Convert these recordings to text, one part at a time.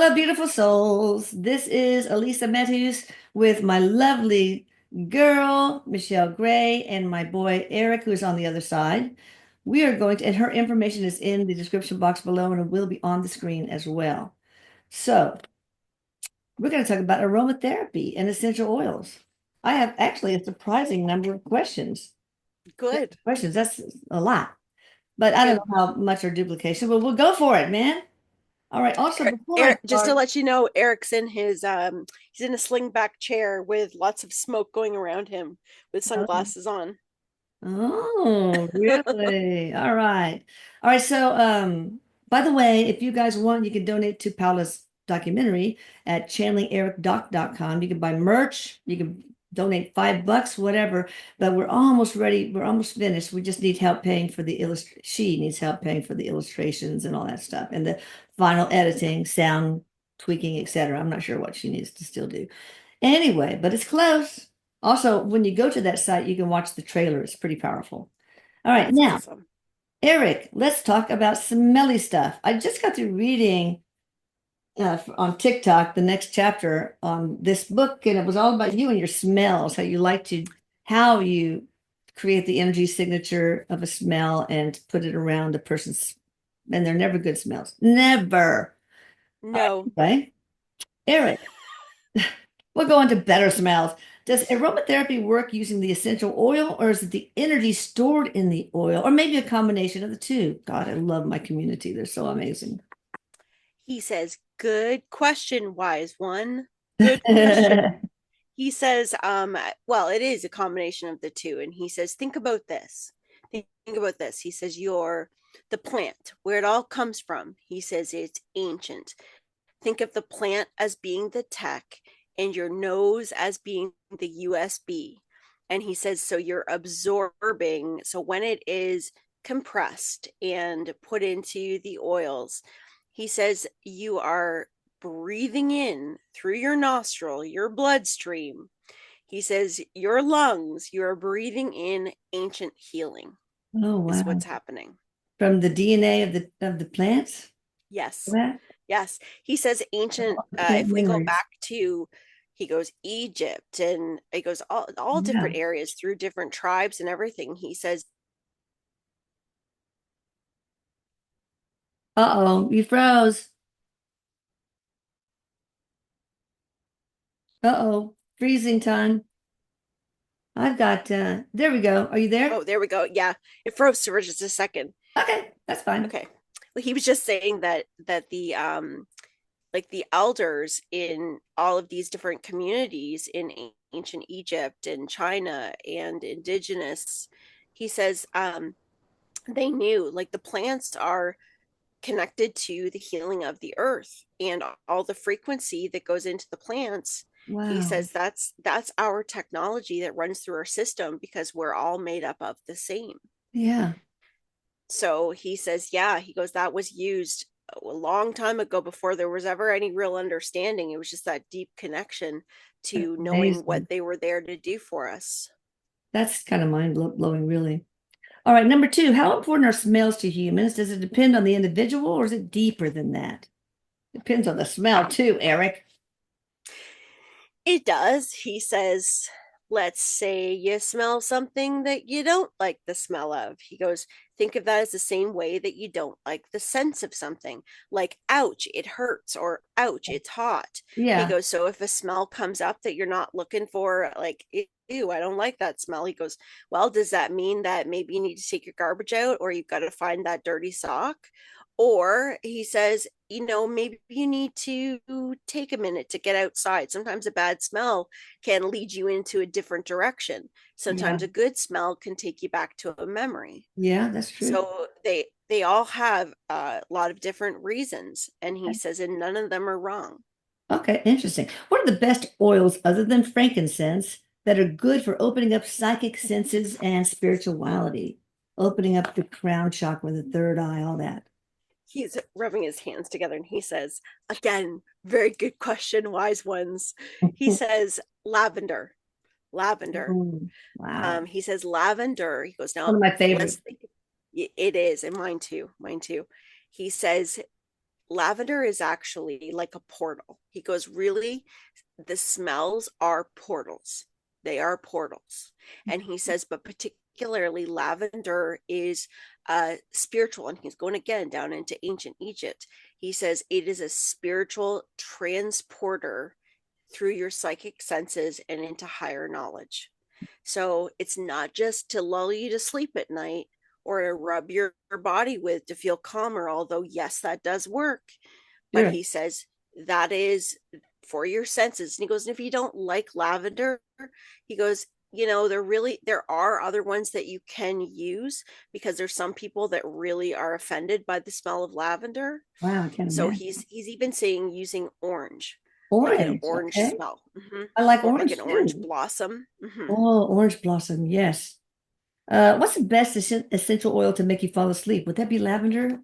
Hello, beautiful souls. This is Elisa Matthews with my lovely girl, Michelle Gray, and my boy, Eric, who's on the other side. We are going to, and her information is in the description box below and it will be on the screen as well. So, we're going to talk about aromatherapy and essential oils. I have actually a surprising number of questions. Good. Questions, that's a lot, but I don't Good. know how much are duplication, but we'll go for it, man. All right. Also, before I Eric, just to start, let you know, Eric's in his he's in a slingback chair with lots of smoke going around him with sunglasses on. oh, really? All right. All right. So, by the way, if you guys want, you can donate to Paula's documentary at channelingericdoc.com. You can buy merch, you can donate $5, whatever. But we're almost ready. We're almost finished. We just need help paying for the she needs help paying for the illustrations and all that stuff and the final editing, sound tweaking, etc. I'm not sure what she needs to still do. Anyway, but it's close. Also, when you go to that site, you can watch the trailer. It's pretty powerful. All right, That's now, awesome. Eric, let's talk about smelly stuff. I just got through reading on TikTok the next chapter on this book, and it was all about you and your smells, how you create the energy signature of a smell and put it around a person's, and they're never good smells. Never. All right, No, anyway, Eric. We'll go into better smells. Does aromatherapy work using the essential oil, or is it the energy stored in the oil, or maybe a combination of the two? God, I love my community. They're so amazing. he says, good question, wise one. Good question. He says, well, it is a combination of the two. And he says, think about this. Think about this. He says, you're the plant, where it all comes from. He says it's ancient. Think of the plant as being the tech and your nose as being the USB. And he says, so you're absorbing. So when it is compressed and put into the oils, he says, you are breathing in through your nostril, your bloodstream. He says, your lungs, you're breathing in ancient healing, Oh, is wow. what's happening. From the DNA of the plants? Yes. That? Yes, he says ancient. Plant If we go memories. back to, he goes Egypt, and it goes all Yeah. different areas through different tribes and everything. He says, Uh-oh, you froze. Uh-oh, freezing time. I've got, there we go. Are you there? "Oh, there we go. Yeah, it froze for just a second." Okay, that's fine. Okay, well, he was just saying that the like the elders in all of these different communities in ancient Egypt and China and indigenous, he says, they knew like the plants are connected to the healing of the earth and all the frequency that goes into the plants. He Wow. says that's our technology that runs through our system because we're all made up of the same. Yeah. So he says, yeah, he goes, that was used a long time ago before there was ever any real understanding. It was just that deep connection That's to knowing amazing. what they were there to do for us. That's kind of mind-blowing, really. All right, number two, how important are smells to humans? Does it depend on the individual or is it deeper than that? Depends on the smell too, Eric. It does. He says, let's say you smell something that you don't like the smell of. He goes, think of that as the same way that you don't like the sense of something. Like, ouch, it hurts, or ouch, it's hot. He Yeah. goes, so if a smell comes up that you're not looking for, like, ew, I don't like that smell. He goes, well, does that mean that maybe you need to take your garbage out, or you've got to find that dirty sock? Or he says, maybe you need to take a minute to get outside. Sometimes a bad smell can lead you into a different direction. Yeah. Sometimes a good smell can take you back to a memory. Yeah, that's true. So they all have a lot of different reasons, and he says, and none of them are wrong. Okay, interesting. What are the best oils other than frankincense that are good for opening up psychic senses and spirituality? Opening up the crown chakra, the third eye, all that. He's rubbing his hands together and he says, again, very good question, wise ones. He says, lavender, lavender. Mm, wow. He says lavender. He goes, One now of my let's favorites. think. It is, and mine too. Mine too. He says lavender is actually like a portal. He goes, really, the smells are portals. They are portals. And he says, but particularly lavender is spiritual. And he's going again down into ancient Egypt. He says it is a spiritual transporter through your psychic senses and into higher knowledge. So it's not just to lull you to sleep at night or to rub your body with to feel calmer, although, yes, that does work. But Sure. he says that is for your senses. And he goes, and if you don't like lavender, he goes, there are other ones that you can use because there's some people that really are offended by the smell of lavender. Wow, I can't So imagine. he's even saying using orange, like an Orange. orange Okay. smell. I like Or like an orange orange too. blossom. Oh, orange blossom. Yes. What's the best essential oil to make you fall asleep? Would that be lavender?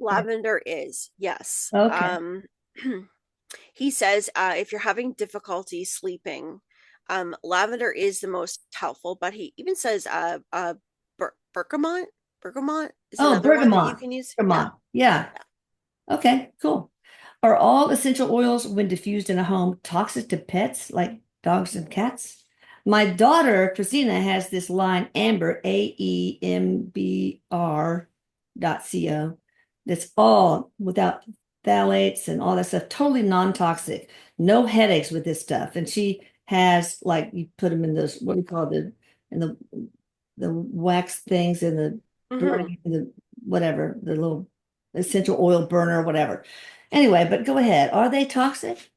Lavender is, yes. Okay. He says if you're having difficulty sleeping, lavender is the most helpful, but he even says bergamot. Bergamot is Oh, another one that you bergamot. can use. Yeah. Bergamot. Yeah. Yeah. Okay, cool. Are all essential oils, when diffused in a home, toxic to pets like dogs and cats? My daughter, Christina, has this line, Amber, AEMBR.co, that's all without phthalates and all that stuff, totally non-toxic. No headaches with this stuff. And she has, like, you put them in those, what do you call it, in the wax things in the Hmm. burning, in the whatever, the little essential oil burner, whatever. Anyway, but go ahead. Are they toxic?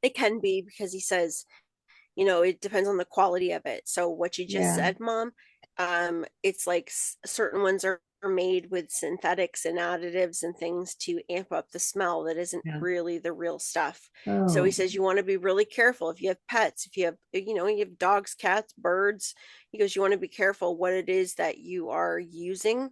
It can be because he says it depends on the quality of it. So what you just Yeah, said, Mom, it's like certain ones are made with synthetics and additives and things to amp up the smell that isn't yeah. really the real stuff. So he Oh, says you want to be really careful if you have pets, if you have dogs, cats, birds. He goes, you want to be careful what it is that you are using.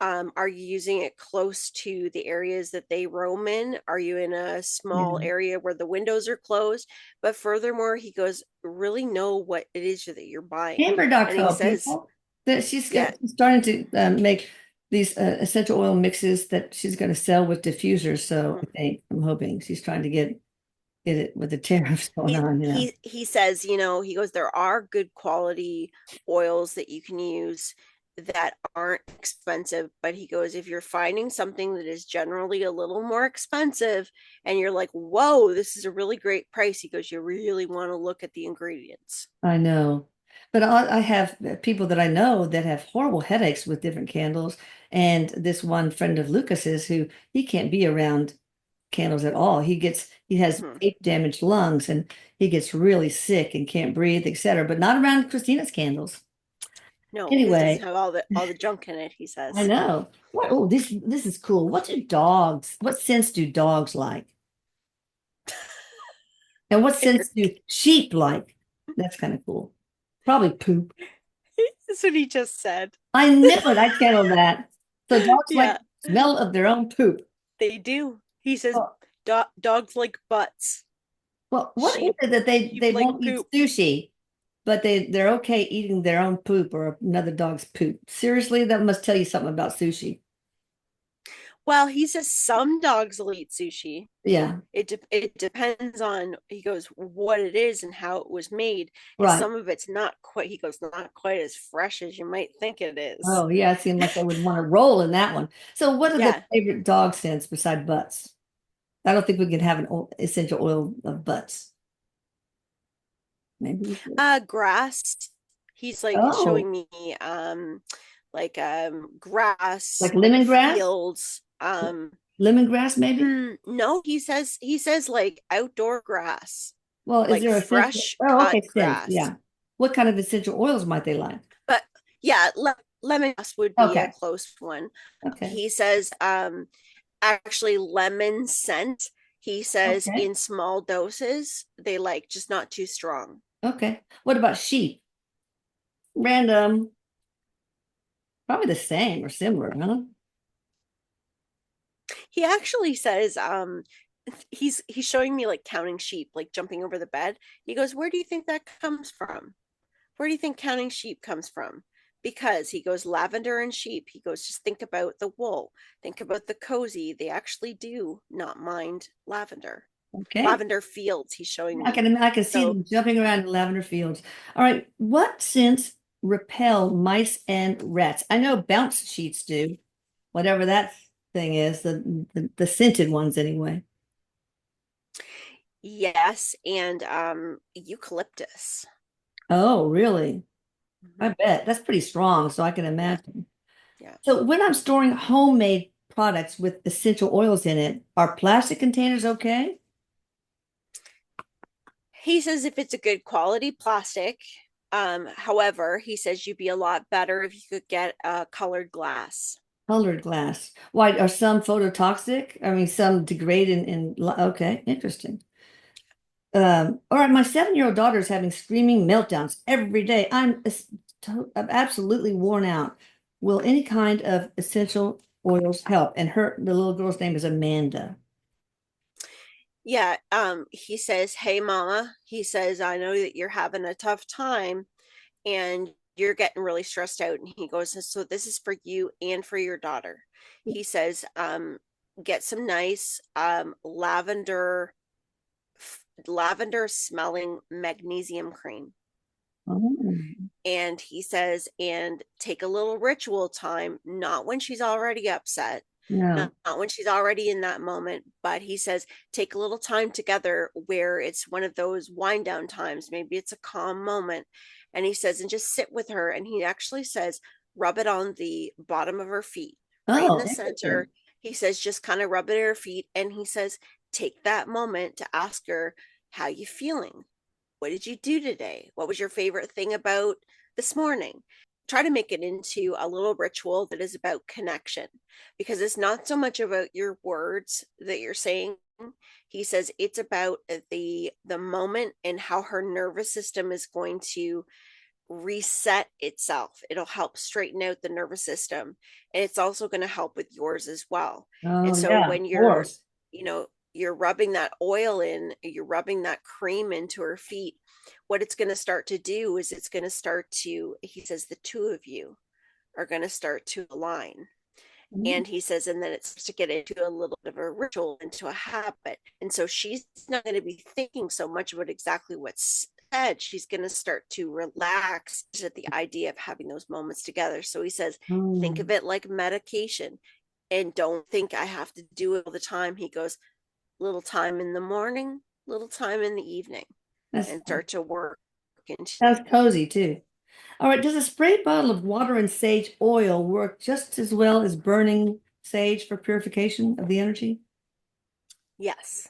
Are you using it close to the areas that they roam in? Are you in a small yeah. area where the windows are closed? But furthermore, he goes, really know what it is that you're buying. And he Amber.co, says, people. That yeah, she's starting to make these essential oil mixes that she's going to sell with diffusers. So I mhm. think I'm hoping she's trying to get it with the tariffs going he on, you know. he says, he goes, there are good quality oils that you can use that aren't expensive, but he goes, if you're finding something that is generally a little more expensive and you're like, whoa, this is a really great price, he goes, you really want to look at the ingredients. I know. But I have people that I know that have horrible headaches with different candles. And this one friend of Lucas's who he can't be around candles at all. He has Mhm. vape damaged lungs and he gets really sick and can't breathe, etc. But not around Christina's candles. No, his doesn't Anyway, have all the junk in it, he I says. know. What oh this is cool. What scents do dogs like? And what scents do Eric, sheep like? That's kind of cool. Probably poop. that's what he just said. I knew it. I channeled that. So dogs like Yeah, smell of their own poop. they do. He says Well, dogs like butts. what is Sheep it that sheep they like won't eat poop. sushi, but they're okay eating their own poop or another dog's poop? Seriously, that must tell you something about sushi. Well, he says some dogs will eat sushi. Yeah, It depends on, he goes, what it is and how it was made, because right. some of it's not quite, he goes, not quite as fresh as you might think it is. Oh, yeah, it seemed like they would want to roll in that one. So, what are the Yeah. favorite dog scents beside butts? I don't think we can have an essential oil of butts. Maybe we could. Grass. He's like Oh, showing me like grass, like lemongrass? fields. Lemongrass, maybe? No, he says like outdoor grass, Well, is like there essential? fresh Oh, cut okay, scents. grass. Yeah. What kind of essential oils might they like? But yeah, lemongrass would be a Okay. close one. Okay. He says actually lemon scent. He says Okay. in small doses they like, just not too strong. Okay. What about sheep? Random. Probably the same or similar, huh? He actually says he's showing me like counting sheep, like jumping over the bed. He goes, where do you think that comes from? Where do you think counting sheep comes from? because he goes lavender and sheep. He goes, just think about the wool, think about the cozy. They actually do not mind lavender. Okay. Lavender fields, he's showing I me. can see So them jumping around in lavender fields. All right. What scents repel mice and rats? I know bounce sheets do, whatever that thing is, the scented ones anyway. yes, and eucalyptus. Oh, really? I Mhm. bet. That's pretty strong, so I can Yeah, imagine. yeah. So when I'm storing homemade products with essential oils in it, are plastic containers okay? He says if it's a good quality plastic, however, he says you'd be a lot better if you could get a colored glass. Colored glass. Why are some phototoxic? I mean, some degrade okay, interesting. All right, my 7-year-old daughter is having screaming meltdowns every day. I'm absolutely worn out. Will any kind of essential oils help? And the little girl's name is Amanda. Yeah, he says, "Hey mama," he says, "I know that you're having a tough time and you're getting really stressed out." And he goes, "So this is for you and for your daughter." He says, get some nice lavender smelling magnesium cream. Oh, And he says, and take a little ritual time, not when she's already upset, no. not when she's already in that moment, but he says, take a little time together where it's one of those wind down times. Maybe it's a calm moment. And he says, and just sit with her. And he actually says, rub it on the bottom of her feet, right in Oh, the interesting. center. He says, just kind of rub it at her feet. And he says, take that moment to ask her, how you feeling? What did you do today? What was your favorite thing about this morning? Try to make it into a little ritual that is about connection, because it's not so much about your words that you're saying. He says it's about the moment and how her nervous system is going to reset itself. It'll help straighten out the nervous system, and it's also going to help with yours as well. And Oh, so yeah, of when course. you know you're rubbing that oil in, you're rubbing that cream into her feet, what it's going to start to do is it's going to start to, he says, the two of you are going to start to align. Mm. And he says, and then it starts to get into a little bit of a ritual, into a habit. And so she's not going to be thinking so much about exactly what's said. She's going to start to relax at the idea of having those moments together. So he says, think Oh, of it like medication, and don't think I have to do it all the time. He goes, little time in the morning, little time in the evening, that's and start to work into. sounds cozy too. All right, does a spray bottle of water and sage oil work just as well as burning sage for purification of the energy? Yes,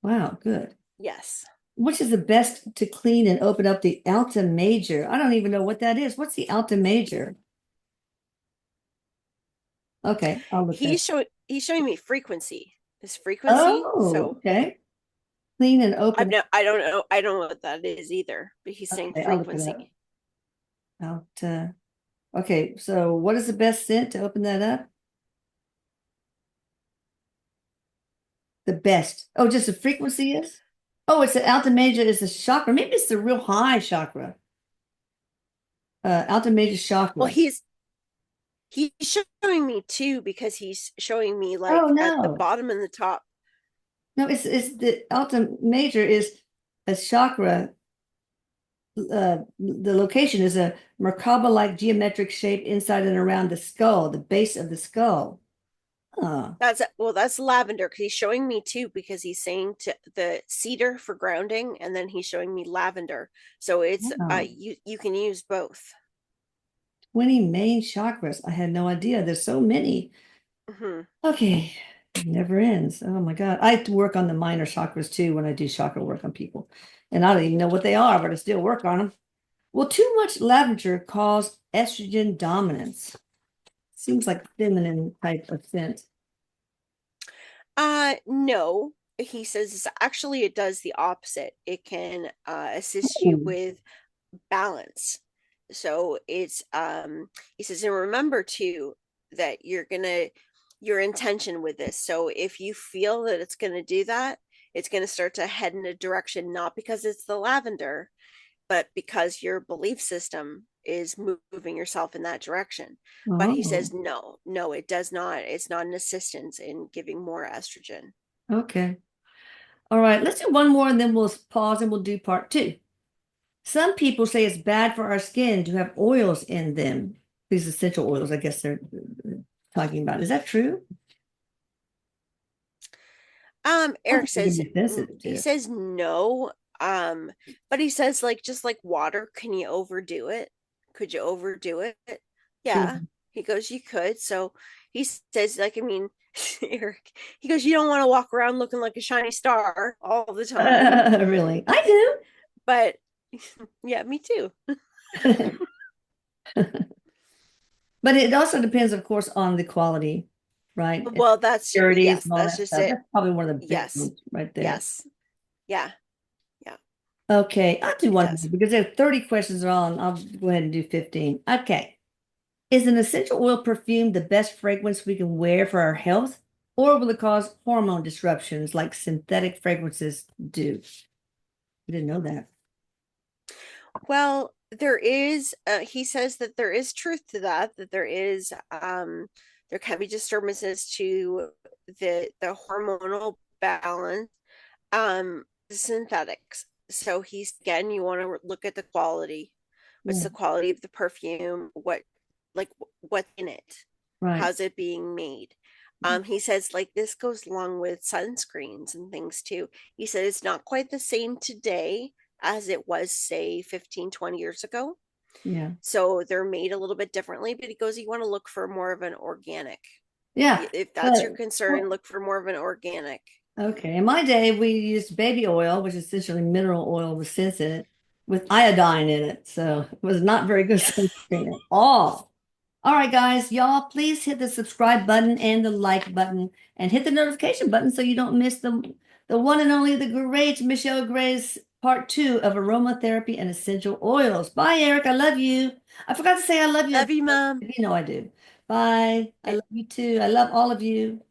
Wow, good. yes. Which is the best to clean and open up the Alta Major? I don't even know what that is. What's the Alta Major? Okay, I'll look that. He's showing me frequency. His frequency. Oh, So okay. Clean and I've open. no, I don't know what that is either. But he's saying Okay, I'll look it up. frequency. Alta. Okay, so what is the best scent to open that up? The best. Oh, just the frequency is? Oh, it's the Alta Major is the chakra. Maybe it's the real high chakra. Alta Major Well, chakra. he's showing me too, because he's showing me Oh like at the no. bottom and the top. No, it's the Alta Major is a chakra. The location is a Merkaba-like geometric shape inside and around the skull, the base of the skull. Oh, That's lavender, because he's showing me too, because he's saying to the cedar for grounding, and then he's showing me lavender. So it's wow. you can use both. 20 main chakras. I had no idea. There's so many. Hmm. Okay. It never ends. Oh my God. I have to work on the minor chakras too when I do chakra work on people. And I don't even know what they are, but I still work on them. Will too much lavender cause estrogen dominance? Seems like feminine type of scent. No. He says actually it does the opposite. It can assist you Ooh. with balance. So it's he says, and remember too that your intention with this. So if you feel that it's gonna do that, it's gonna start to head in a direction, not because it's the lavender, but because your belief system is moving yourself in that direction. But he Oh, says, no, no, it does not. It's not an assistance in giving more estrogen. okay. All right, let's do one more and then we'll pause and we'll do part two. Some people say it's bad for our skin to have oils in them. These essential oils, I guess they're talking about. Is that true? I Erik think it can says, be sensitive he to. says no. But he says, like, just like water, can you overdo it? Could you overdo it? Sure. Yeah. He goes, you could. So he says, like, I mean, Erik, he goes, you don't want to walk around looking like a shiny star all the time. Really? I But yeah, me too. do. But it also depends, of course, on the quality, right? And Well, that's, purities yes, and all that's that just stuff. it. That's probably one of the big Yes. ones right there. Yes. Yeah. Yeah. Okay, I'll do It one more does. because there are 30 questions on. I'll go ahead and do 15. Okay. Is an essential oil perfume the best fragrance we can wear for our health, or will it cause hormone disruptions like synthetic fragrances do? I didn't know that. Well, there is, he says that there is truth to that, that there is, there can be disturbances to the hormonal balance, the synthetics. So he's, again, you want to look at the quality. What's Yeah, the quality of the perfume? Like, what's in it? right. How's it being made? He says, like, this goes along with sunscreens and things too. He said it's not quite the same today as it was, say, 15, 20 years ago. Yeah. So they're made a little bit differently, but he goes, you want to look for more of an organic. Yeah. If that's your But concern, look for more of an organic. okay. In my day, we used baby oil, which is essentially mineral oil with scents in it, with iodine in it. So it was not very good sunscreen at all. All right, guys, y'all, please hit the subscribe button and the like button and hit the notification button so you don't miss the one and only, the great Michelle Gray's part two of aromatherapy and essential oils. Bye, Erik. I love you. I forgot to say I love you. Love you, Mom. You know I do. Bye. I Okay. love you too. I love all of you.